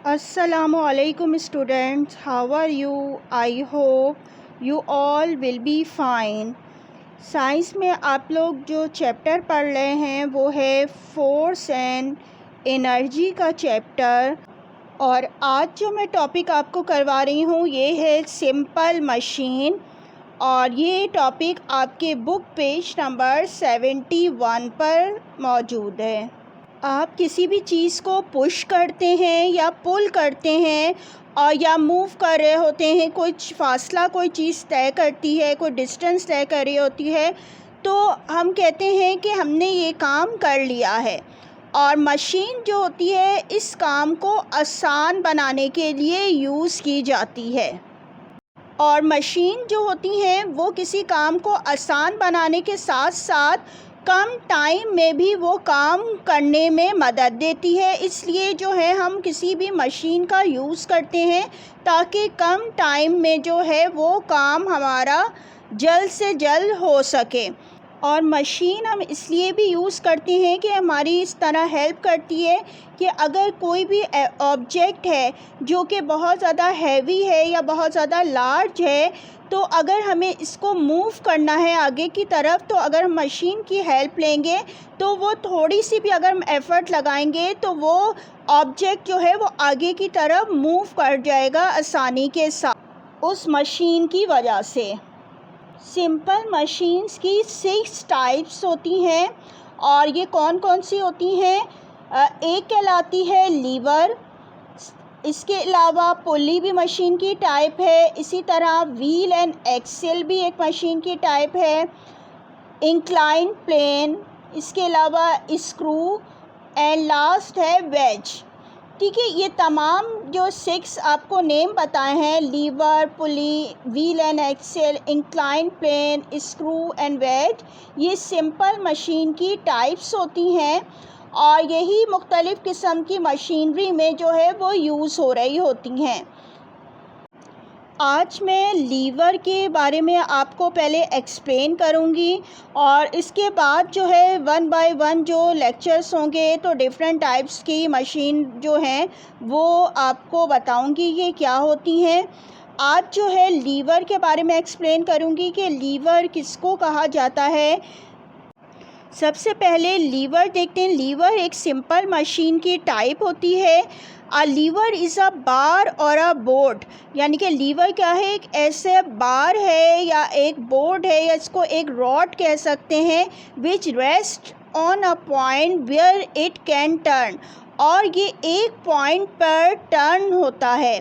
Assalamualaikum students, how are you? I hope you all will be fine. Science में आप लोग जो chapter पढ़ रहे हैं वो है फोर्स एंड एनर्जी का चैप्टर। और आज जो मैं टॉपिक आपको करवा रही हूँ ये है सिंपल मशीन। और ये टॉपिक आपके बुक पेज नंबर 71 पर मौजूद है। आप किसी भी चीज़ को पुश करते हैं या पुल करते हैं और या मूव कर रहे होते हैं, कुछ फासला कोई चीज़ तय करती है, कोई डिस्टेंस तय कर रही होती है, तो हम कहते हैं कि हमने ये काम कर लिया है। और मशीन जो होती है इस काम को आसान बनाने के लिए यूज़ की जाती है। और मशीन जो होती हैं वो किसी काम को आसान बनाने के साथ साथ कम टाइम में भी वो काम करने में मदद देती है। इसलिए जो है हम किसी भी मशीन का यूज़ करते हैं ताकि कम टाइम में जो है वो काम हमारा जल्द से जल्द हो सके। और मशीन हम इसलिए भी यूज़ करते हैं कि हमारी इस तरह हेल्प करती है कि अगर कोई भी ऑब्जेक्ट है जो कि बहुत ज़्यादा हैवी है या बहुत ज़्यादा लार्ज है, तो अगर हमें इसको मूव करना है आगे की तरफ, तो अगर हम मशीन की हेल्प लेंगे तो वो थोड़ी सी भी अगर हम एफ़र्ट लगाएंगे तो वो ऑब्जेक्ट जो है वो आगे की तरफ मूव कर जाएगा आसानी के साथ उस मशीन की वजह से। सिंपल मशीन्स की 6 टाइप्स होती हैं। और ये कौन कौन सी होती हैं? एक कहलाती है लीवर। इसके अलावा पुली भी मशीन की टाइप है। इसी तरह व्हील एंड एक्सेल भी एक मशीन की टाइप है। इंक्लाइन प्लेन, इसके अलावा स्क्रू एंड लास्ट है वेज। ठीक है, ये तमाम जो 6 आपको नेम बताए हैं, lever, pulley, wheel and axle, incline plane, screw and wedge, ये सिंपल मशीन की टाइप्स होती हैं। और यही मुख्तलिफ़ किस्म की मशीनरी में जो है वो यूज़ हो रही होती हैं। आज मैं लीवर के बारे में आपको पहले एक्सप्लेन करूंगी और इसके बाद जो है 1 बाय 1 जो लेक्चर्स होंगे तो डिफरेंट टाइप्स की मशीन जो हैं वो आपको बताऊंगी ये क्या होती हैं। आज जो है लीवर के बारे में एक्सप्लेन करूंगी कि लीवर किसको कहा जाता है। सबसे पहले लीवर देखते हैं। लीवर एक सिंपल मशीन की टाइप होती है। अ लीवर इज़ अ बार और अ बोर्ड, यानी कि लीवर क्या है? एक ऐसे बार है या एक बोर्ड है या इसको एक रॉड कह सकते हैं, which rest on a point where it can turn. और ये एक पॉइंट पर टर्न होता है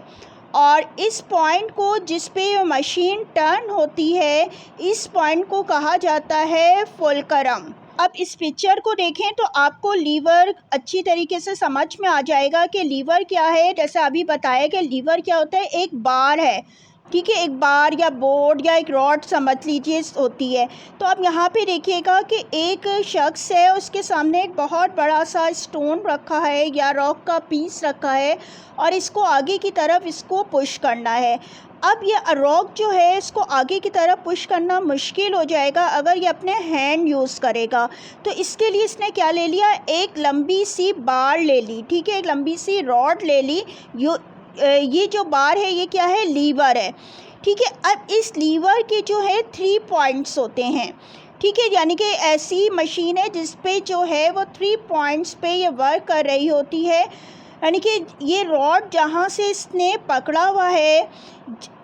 और इस पॉइंट को जिस पे मशीन टर्न होती है इस पॉइंट को कहा जाता है फुलक्रम। अब इस पिक्चर को देखें तो आपको लीवर अच्छी तरीके से समझ में आ जाएगा कि लीवर क्या है। जैसे अभी बताया कि लीवर क्या होता है, एक बार है। ठीक है, एक बार या बोर्ड या एक रॉड समझ लीजिए होती है। तो अब यहाँ पे देखिएगा कि एक शख्स है, उसके सामने एक बहुत बड़ा सा स्टोन रखा है या रॉक का पीस रखा है और इसको आगे की तरफ इसको पुश करना है। अब ये रॉक जो है इसको आगे की तरफ पुश करना मुश्किल हो जाएगा अगर ये अपने हैंड यूज़ करेगा। तो इसके लिए इसने क्या ले लिया? एक लंबी सी बार ले ली। ठीक है, एक लंबी सी रॉड ले ली। ये जो बार है ये क्या है? लीवर है। ठीक है, अब इस लीवर के जो है 3 पॉइंट्स होते हैं। ठीक है, यानी कि ऐसी मशीन है जिस पे जो है वो 3 पॉइंट्स पे ये वर्क कर रही होती है। यानी कि ये रॉड जहाँ से इसने पकड़ा हुआ है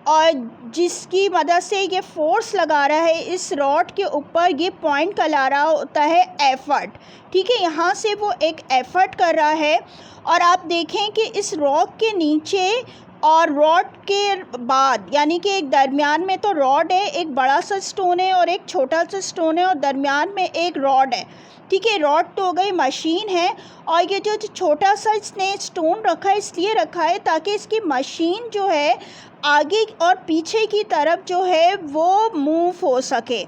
और जिसकी मदद से ये फोर्स लगा रहा है इस रॉड के ऊपर, ये पॉइंट का ला रहा होता है एफर्ट। ठीक है, यहाँ से वो एक एफर्ट कर रहा है। और आप देखें कि इस रॉड के नीचे और रॉड के बाद, यानी कि एक दरमियान में तो रॉड है, एक बड़ा सा स्टोन है और एक छोटा सा स्टोन है और दरमियान में एक रॉड है। ठीक है, रॉड तो हो गई मशीन है और ये जो छोटा सा इसने स्टोन रखा है इसलिए रखा है ताकि इसकी मशीन जो है आगे और पीछे की तरफ जो है वो मूव हो सके।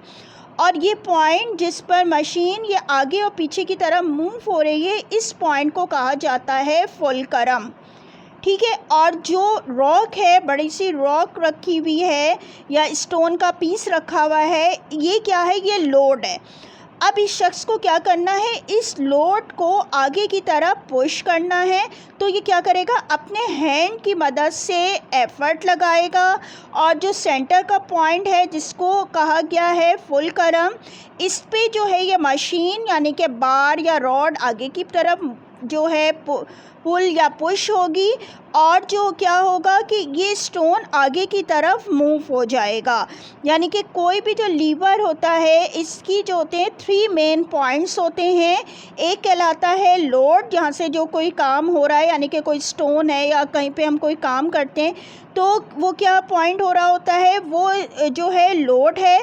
और ये पॉइंट जिस पर मशीन ये आगे और पीछे की तरफ मूव हो रही है इस पॉइंट को कहा जाता है फुलक्रम। ठीक है, और जो रॉक है, बड़ी सी रॉक रखी हुई है या स्टोन का पीस रखा हुआ है, ये क्या है? ये लोड है। अब इस शख्स को क्या करना है, इस लोड को आगे की तरफ पुश करना है। तो ये क्या करेगा, अपने हैंड की मदद से एफ़र्ट लगाएगा और जो सेंटर का पॉइंट है जिसको कहा गया है फुलक्रम, इस पे जो है ये मशीन यानी कि बार या रॉड आगे की तरफ जो है पुल या पुश होगी और जो क्या होगा कि ये स्टोन आगे की तरफ मूव हो जाएगा। यानी कि कोई भी जो लीवर होता है इसकी जो होते हैं 3 मेन पॉइंट्स होते हैं। एक कहलाता है लोड, जहाँ से जो कोई काम हो रहा है यानी कि कोई स्टोन है या कहीं पे हम कोई काम करते हैं तो वो क्या पॉइंट हो रहा होता है, वो जो है लोड है।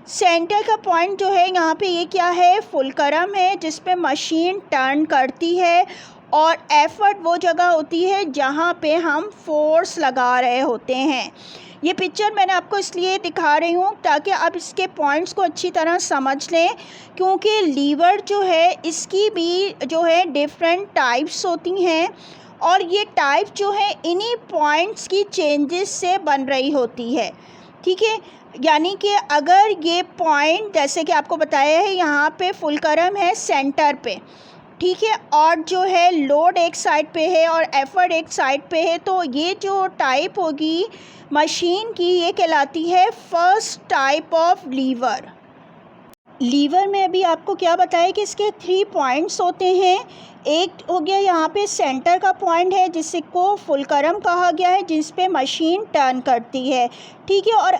सेंटर का पॉइंट जो है यहाँ पे ये क्या है, फुलक्रम है जिस पे मशीन टर्न करती है। और एफ़र्ट वो जगह होती है जहाँ पे हम फोर्स लगा रहे होते हैं। ये पिक्चर मैंने आपको इसलिए दिखा रही हूँ ताकि आप इसके पॉइंट्स को अच्छी तरह समझ लें, क्योंकि लीवर जो है इसकी भी जो है डिफरेंट टाइप्स होती हैं और ये टाइप जो है इन्हीं पॉइंट्स की चेंजेस से बन रही होती है। ठीक है, यानी कि अगर ये पॉइंट जैसे कि आपको बताया है यहाँ पे फुलक्रम है सेंटर पे, ठीक है, और जो है लोड एक साइड पे है और एफ़र्ट एक साइड पे है, तो ये जो टाइप होगी मशीन की ये कहलाती है first type of lever. Lever में अभी आपको क्या बताया कि इसके 3 पॉइंट्स होते हैं। एक हो गया यहाँ पे सेंटर का पॉइंट है जिसको फुलक्रम कहा गया है, जिस पे मशीन टर्न करती है। ठीक है, और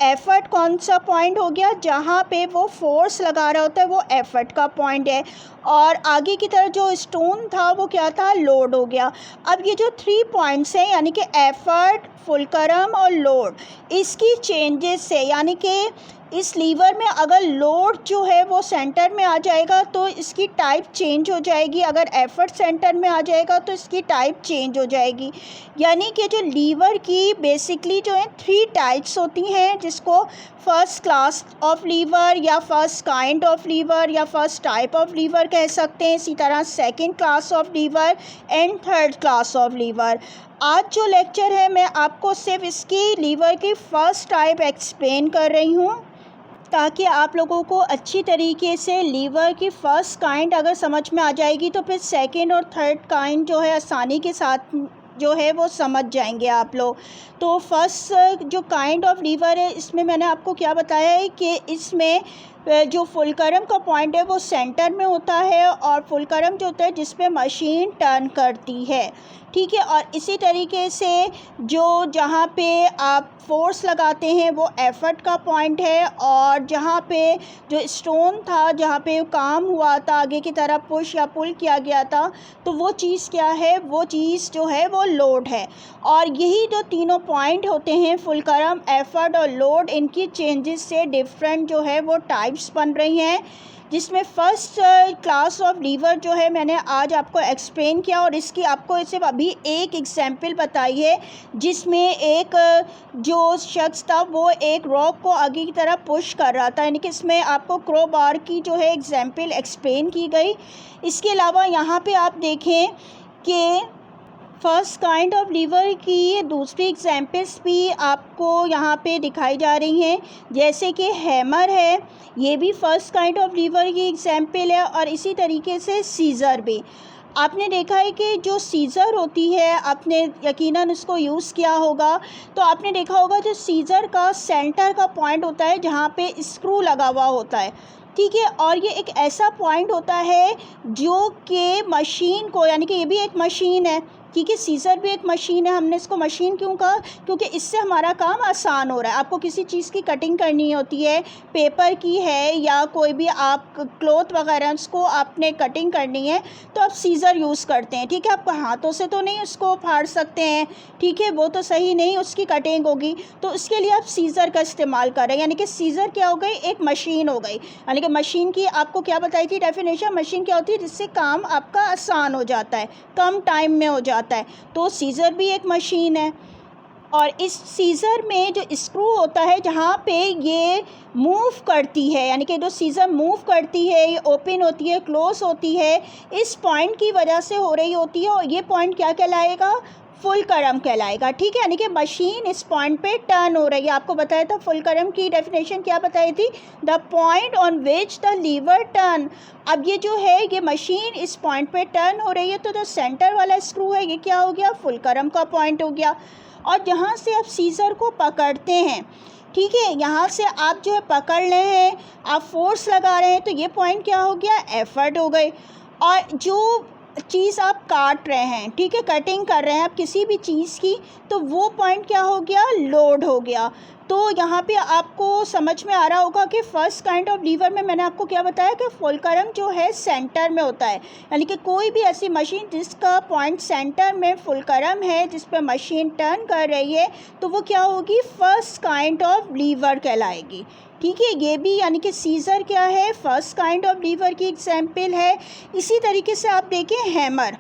एफ़र्ट कौन सा पॉइंट हो गया, जहाँ पे वो फोर्स लगा रहा होता है, वो एफ़र्ट का पॉइंट है। और आगे की तरफ जो स्टोन था वो क्या था, लोड हो गया। अब ये जो 3 पॉइंट्स हैं यानी कि एफ़र्ट, फुलक्रम और लोड, इसकी चेंजेस से यानी कि इस लीवर में अगर लोड जो है वो सेंटर में आ जाएगा तो इसकी टाइप चेंज हो जाएगी, अगर एफ़र्ट सेंटर में आ जाएगा तो इसकी टाइप चेंज हो जाएगी। यानी कि जो लीवर की बेसिकली जो है 3 टाइप्स होती हैं, जिसको फ़र्स्ट क्लास ऑफ लीवर या फ़र्स्ट काइंड ऑफ लीवर या फ़र्स्ट टाइप ऑफ लीवर कह सकते हैं। इसी तरह second class of lever and third class of lever. आज जो लेक्चर है मैं आपको सिर्फ इसकी लीवर की फ़र्स्ट टाइप एक्सप्लेन कर रही हूँ ताकि आप लोगों को अच्छी तरीके से लीवर की फ़र्स्ट काइंड अगर समझ में आ जाएगी तो फिर सेकंड और थर्ड काइंड जो है आसानी के साथ जो है वो समझ जाएंगे आप लोग। तो फर्स्ट जो काइंड ऑफ लीवर है इसमें मैंने आपको क्या बताया है कि इसमें जो फुलक्रम का पॉइंट है वो सेंटर में होता है और फुलक्रम जो होता है जिस पे मशीन टर्न करती है। ठीक है, और इसी तरीके से जो जहाँ पे आप फोर्स लगाते हैं वो एफ़र्ट का पॉइंट है और जहाँ पे जो स्टोन था जहाँ पे काम हुआ था आगे की तरफ पुश या पुल किया गया था तो वो चीज़ क्या है, वो चीज़ जो है वो लोड है। और यही जो तीनों पॉइंट होते हैं फुलक्रम, एफ़र्ट और लोड, इनकी चेंजेस से डिफरेंट जो है वो टाइप्स बन रही हैं, जिसमें फ़र्स्ट क्लास ऑफ लीवर जो है मैंने आज आपको एक्सप्लेन किया और इसकी आपको सिर्फ अभी एक एग्जांपल बताई है, जिसमें एक जो शख्स था वो एक रॉक को आगे की तरफ पुश कर रहा था, यानी कि इसमें आपको क्रो बार की जो है एग्जांपल एक्सप्लेन की गई। इसके अलावा यहाँ पे आप देखें कि फ़र्स्ट काइंड ऑफ लीवर की दूसरी एग्जांपल्स भी आपको यहाँ पे दिखाई जा रही हैं, जैसे कि हैमर है, ये भी फ़र्स्ट काइंड ऑफ लीवर की एग्जांपल है। और इसी तरीके से सीज़र भी आपने देखा है कि जो सीज़र होती है, आपने यकीनन उसको यूज़ किया होगा, तो आपने देखा होगा जो सीज़र का सेंटर का पॉइंट होता है जहाँ पे स्क्रू लगा हुआ होता है। ठीक है, और ये एक ऐसा पॉइंट होता है जो कि मशीन को, यानी कि ये भी एक मशीन है, ठीक है, सीज़र भी एक मशीन है। हमने इसको मशीन क्यों कहा, क्योंकि इससे हमारा काम आसान हो रहा है। आपको किसी चीज़ की कटिंग करनी होती है, पेपर की है या कोई भी आप क्लॉथ वगैरह उसको आपने कटिंग करनी है तो आप सीज़र यूज़ करते हैं। ठीक है, आप हाथों से तो नहीं उसको फाड़ सकते हैं, ठीक है, वो तो सही नहीं, उसकी कटिंग होगी, तो उसके लिए आप सीज़र का इस्तेमाल कर रहे हैं। यानी कि सीज़र क्या हो गई, एक मशीन हो गई। यानी कि मशीन की आपको क्या बताई थी डेफिनेशन, मशीन क्या होती है जिससे काम आपका आसान हो जाता है, कम टाइम में हो जाता है। तो सीज़र भी एक मशीन है और इस सीज़र में जो स्क्रू होता है जहाँ पे ये मूव करती है, यानी कि जो सीज़र मूव करती है, ये ओपन होती है, क्लोज होती है, इस पॉइंट की वजह से हो रही होती है और ये पॉइंट क्या कहलाएगा, फुल करम कहलाएगा। ठीक है, यानी कि मशीन इस पॉइंट पे टर्न हो रही है। आपको बताया था फुल करम की डेफिनेशन क्या बताई थी, the point on which the lever turn. अब ये जो है ये मशीन इस पॉइंट पे टर्न हो रही है, तो जो सेंटर वाला स्क्रू है ये क्या हो गया, फुल करम का पॉइंट हो गया। और जहाँ से आप सीज़र को पकड़ते हैं, ठीक है, यहाँ से आप जो है पकड़ रहे हैं, आप फोर्स लगा रहे हैं, तो ये पॉइंट क्या हो गया, एफर्ट हो गए। और जो चीज़ आप काट रहे हैं, ठीक है, कटिंग कर रहे हैं आप किसी भी चीज़ की, तो वो पॉइंट क्या हो गया, लोड हो गया। तो यहाँ पे आपको समझ में आ रहा होगा कि फर्स्ट काइंड ऑफ लीवर में मैंने आपको क्या बताया कि फुलकरम जो है सेंटर में होता है, यानी कि कोई भी ऐसी मशीन जिसका पॉइंट सेंटर में फुलकरम है, जिस पर मशीन टर्न कर रही है, तो वो क्या होगी, फर्स्ट काइंड ऑफ लीवर कहलाएगी। ठीक है, ये भी यानी कि सीज़र क्या है, फर्स्ट काइंड ऑफ लीवर की एग्जाम्पल है। इसी तरीके से आप देखें हैमर,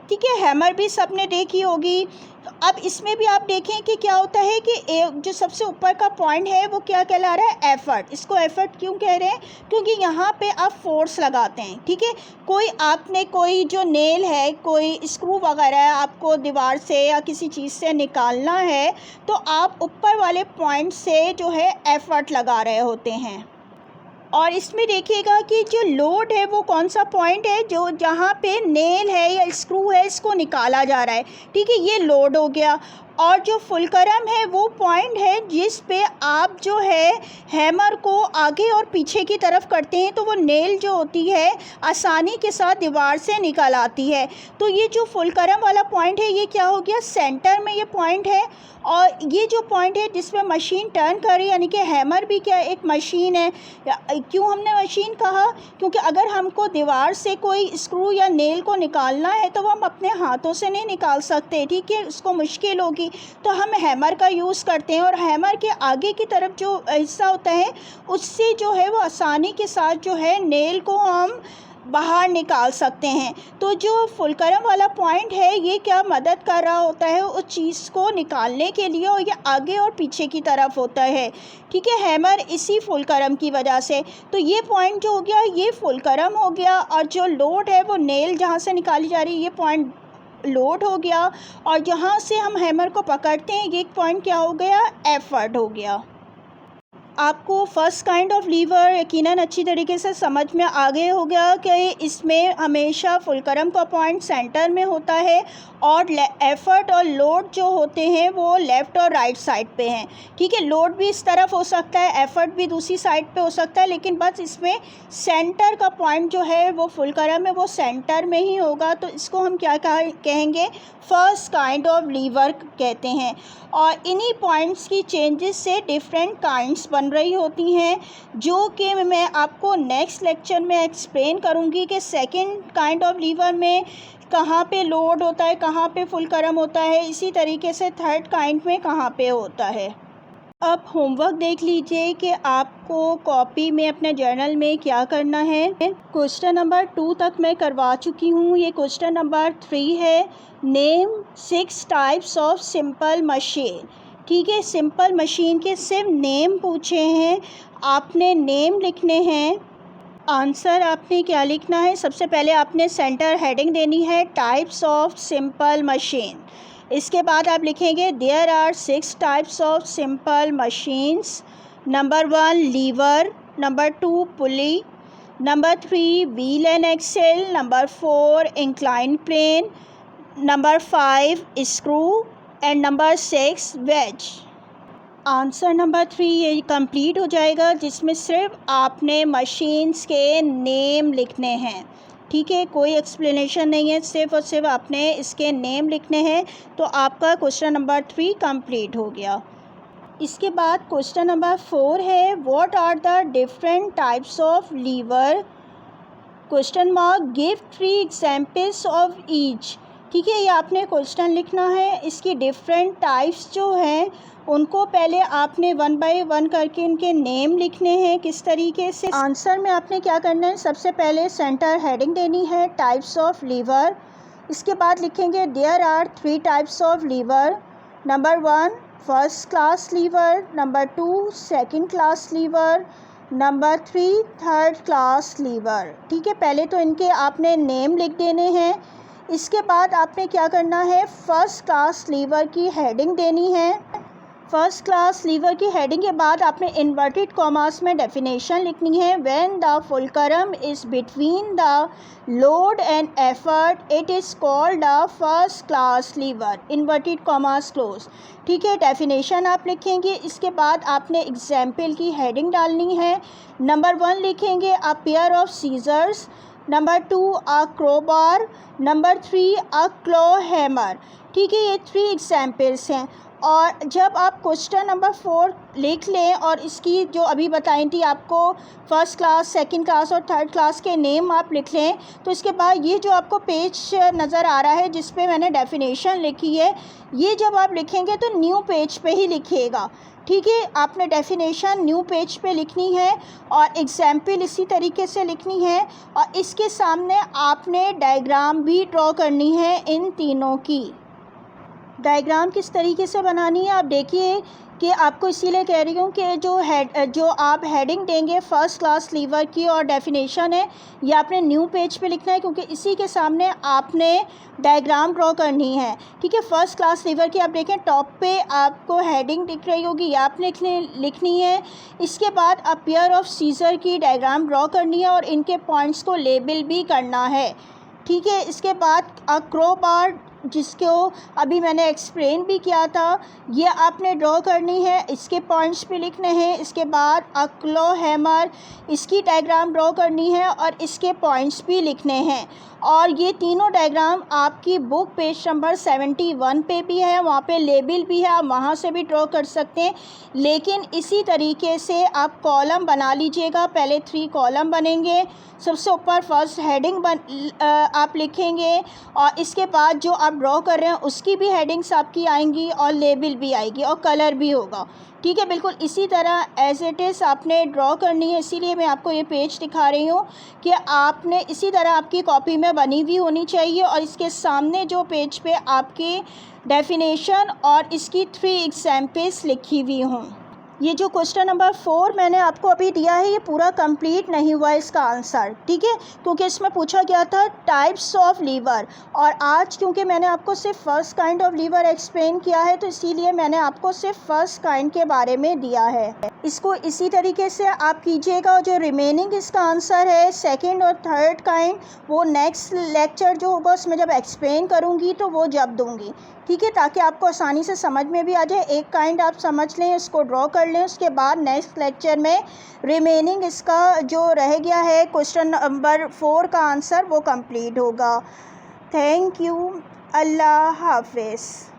ठीक है, हैमर भी सबने देखी होगी। तो अब इसमें भी आप देखें कि क्या होता है कि जो सबसे ऊपर का पॉइंट है वो क्या कहला रहा है, एफर्ट। इसको एफर्ट क्यों कह रहे हैं, क्योंकि यहाँ पे आप फोर्स लगाते हैं। ठीक है, कोई जो नेल है, कोई स्क्रू वगैरह है, आपको दीवार से या किसी चीज़ से निकालना है, तो आप ऊपर वाले पॉइंट से जो है एफर्ट लगा रहे होते हैं। और इसमें देखिएगा कि जो लोड है वो कौन सा पॉइंट है, जो जहाँ पे नेल है या स्क्रू है इसको निकाला जा रहा है। ठीक है, ये लोड हो गया। और जो फुलकरम है वो पॉइंट है जिस पे आप जो है हैमर को आगे और पीछे की तरफ करते हैं, तो वो नेल जो होती है आसानी के साथ दीवार से निकल आती है। तो ये जो फुलकरम वाला पॉइंट है ये क्या हो गया, सेंटर में ये पॉइंट है। और ये जो पॉइंट है जिसमें मशीन टर्न कर रही है, यानी कि हैमर भी क्या एक मशीन है। क्यों हमने मशीन कहा, क्योंकि अगर हमको दीवार से कोई स्क्रू या नेल को निकालना है तो वो हम अपने हाथों से नहीं निकाल सकते। ठीक है, उसको मुश्किल होगी, तो हम हैमर का यूज़ करते हैं। और हैमर के आगे की तरफ जो हिस्सा होता है उससे जो है वो आसानी के साथ जो है नेल को हम बाहर निकाल सकते हैं। तो जो फुलकरम वाला पॉइंट है ये क्या मदद कर रहा होता है उस चीज़ को निकालने के लिए, और ये आगे और पीछे की तरफ होता है। ठीक है, हैमर इसी फुलकरम की वजह से। तो ये पॉइंट जो हो गया ये फुलकरम हो गया, और जो लोड है वो नेल जहाँ से निकाली जा रही है ये पॉइंट लोड हो गया। और जहाँ से हम हैमर को पकड़ते हैं ये पॉइंट क्या हो गया, एफर्ट हो गया। आपको फर्स्ट काइंड ऑफ लीवर यकीनन अच्छी तरीके से समझ में आ गए हो गया कि इसमें हमेशा फुलकरम का पॉइंट सेंटर में होता है, और एफ़र्ट और लोड जो होते हैं वो लेफ़्ट और राइट साइड पे हैं। ठीक है, लोड भी इस तरफ हो सकता है, एफ़र्ट भी दूसरी साइड पे हो सकता है, लेकिन बस इसमें सेंटर का पॉइंट जो है वो फुलकरम में वो सेंटर में ही होगा। तो इसको हम क्या कहेंगे, फर्स्ट काइंड ऑफ लीवर कहते हैं। और इन्हीं पॉइंट्स की चेंजेस से डिफरेंट काइंड्स बन रही होती हैं, जो कि मैं आपको नेक्स्ट लेक्चर में एक्सप्लेन करूंगी कि सेकंड काइंड ऑफ लीवर में कहाँ पे लोड होता है, कहाँ पे फुलकरम होता है, इसी तरीके से थर्ड काइंड में कहाँ पे होता है। अब होमवर्क देख लीजिए कि आपको कॉपी में अपने जर्नल में क्या करना है। क्वेश्चन नंबर 2 तक मैं करवा चुकी हूँ, ये क्वेश्चन नंबर 3 है। Name 6 types of simple machine. ठीक है, सिंपल मशीन के सिर्फ नेम पूछे हैं, आपने नेम लिखने हैं। आंसर आपने क्या लिखना है, सबसे पहले आपने सेंटर हेडिंग देनी है टाइप्स ऑफ सिंपल मशीन। इसके बाद आप लिखेंगे there are 6 types of simple machines. Number 1 lever, number 2 pulley, number 3 wheel and axle, number 4 incline plane, number 5 screw and number 6 wedge. Answer number 3 ये कंप्लीट हो जाएगा, जिसमें सिर्फ आपने मशीन्स के नेम लिखने हैं। ठीक है, कोई एक्सप्लेनेशन नहीं है, सिर्फ और सिर्फ आपने इसके नेम लिखने हैं। तो आपका क्वेश्चन नंबर 3 कंप्लीट हो गया। इसके बाद क्वेश्चन नंबर 4 है, what are the different types of lever, question mark, give 3 examples of each. ठीक है, ये आपने क्वेश्चन लिखना है, इसकी डिफरेंट टाइप्स जो हैं उनको पहले आपने 1 बाय 1 करके इनके नेम लिखने हैं किस तरीके से। आंसर में आपने क्या करना है, सबसे पहले सेंटर हेडिंग देनी है टाइप्स ऑफ लीवर। इसके बाद लिखेंगे there are 3 types of lever. Number 1 first class lever, number 2 second class lever, number 3 third class lever. ठीक है, पहले तो इनके आपने नेम लिख देने हैं। इसके बाद आपने क्या करना है, फ़र्स्ट क्लास लीवर की हेडिंग देनी है। फर्स्ट क्लास लीवर की हेडिंग के बाद आपने इन्वर्टेड कॉमास में डेफिनेशन लिखनी है। When the fulcrum is between the load and effort it is called the first class liver, inverted commas close. ठीक है, डेफिनेशन आप लिखेंगे। इसके बाद आपने एग्जाम्पल की हेडिंग डालनी है। नंबर 1 लिखेंगे a pair of scissors, number 2 a crowbar, number 3 a claw hammer. ठीक है, ये 3 एग्जाम्पल्स हैं। और जब आप क्वेश्चन नंबर 4 लिख लें और इसकी जो अभी बताई थी आपको फ़र्स्ट क्लास, सेकंड क्लास और थर्ड क्लास के नेम आप लिख लें, तो इसके बाद ये जो आपको पेज नज़र आ रहा है जिस पे मैंने डेफिनेशन लिखी है, ये जब आप लिखेंगे तो न्यू पेज पे ही लिखिएगा। ठीक है, आपने डेफिनेशन न्यू पेज पे लिखनी है और एग्जाम्पल इसी तरीके से लिखनी है और इसके सामने आपने डायग्राम भी ड्रॉ करनी है इन तीनों की। डायग्राम किस तरीके से बनानी है आप देखिए कि आपको इसीलिए कह रही हूँ कि जो आप हेडिंग देंगे फ़र्स्ट क्लास लीवर की और डेफिनेशन है, ये आपने न्यू पेज पे लिखना है क्योंकि इसी के सामने आपने डायग्राम ड्रॉ करनी है। ठीक है, फ़र्स्ट क्लास लीवर की आप देखें टॉप पे आपको हेडिंग दिख रही होगी, ये आपने लिखनी है। इसके बाद आप पेयर ऑफ सीजर की डायग्राम ड्रॉ करनी है और इनके पॉइंट्स को लेबल भी करना है। ठीक है, इसके बाद क्रोबार जिसको अभी मैंने एक्सप्लेन भी किया था, ये आपने ड्रॉ करनी है, इसके पॉइंट्स भी लिखने हैं। इसके बाद क्लो हैमर, इसकी डायग्राम ड्रॉ करनी है और इसके पॉइंट्स भी लिखने हैं। और ये तीनों डायग्राम आपकी बुक पेज नंबर 71 पे भी है, वहाँ पे लेबल भी है, आप वहाँ से भी ड्रॉ कर सकते हैं। लेकिन इसी तरीके से आप कॉलम बना लीजिएगा, पहले 3 कॉलम बनेंगे। सबसे ऊपर फर्स्ट हेडिंग आप लिखेंगे और इसके बाद जो आप ड्रॉ कर रहे हैं उसकी भी हेडिंग्स आपकी आएंगी और लेबल भी आएगी और कलर भी होगा। ठीक है, बिल्कुल इसी तरह एज़ इट इज़ आपने ड्रॉ करनी है। इसीलिए मैं आपको ये पेज दिखा रही हूँ कि आपने इसी तरह आपकी कॉपी में बनी हुई होनी चाहिए और इसके सामने जो पेज पे आपकी डेफिनेशन और इसकी 3 एग्जाम्पल्स लिखी हुई हों। ये जो क्वेश्चन नंबर 4 मैंने आपको अभी दिया है, ये पूरा कंप्लीट नहीं हुआ इसका आंसर। ठीक है, क्योंकि इसमें पूछा गया था टाइप्स ऑफ लीवर और आज क्योंकि मैंने आपको सिर्फ first kind of lever explain किया है तो इसीलिए मैंने आपको सिर्फ फर्स्ट काइंड के बारे में दिया है। इसको इसी तरीके से आप कीजिएगा और जो रिमेनिंग इसका आंसर है सेकेंड और थर्ड काइंड, वो नेक्स्ट लेक्चर जो होगा उसमें जब एक्सप्लेन करूँगी तो वो जब दूँगी। ठीक है, ताकि आपको आसानी से समझ में भी आ जाए। एक काइंड आप समझ लें, इसको ड्रॉ कर लें, उसके बाद नेक्स्ट लेक्चर में रिमेनिंग इसका जो रह गया है क्वेश्चन नंबर 4 का आंसर वो कंप्लीट होगा। थैंक यू, अल्लाह हाफिज़।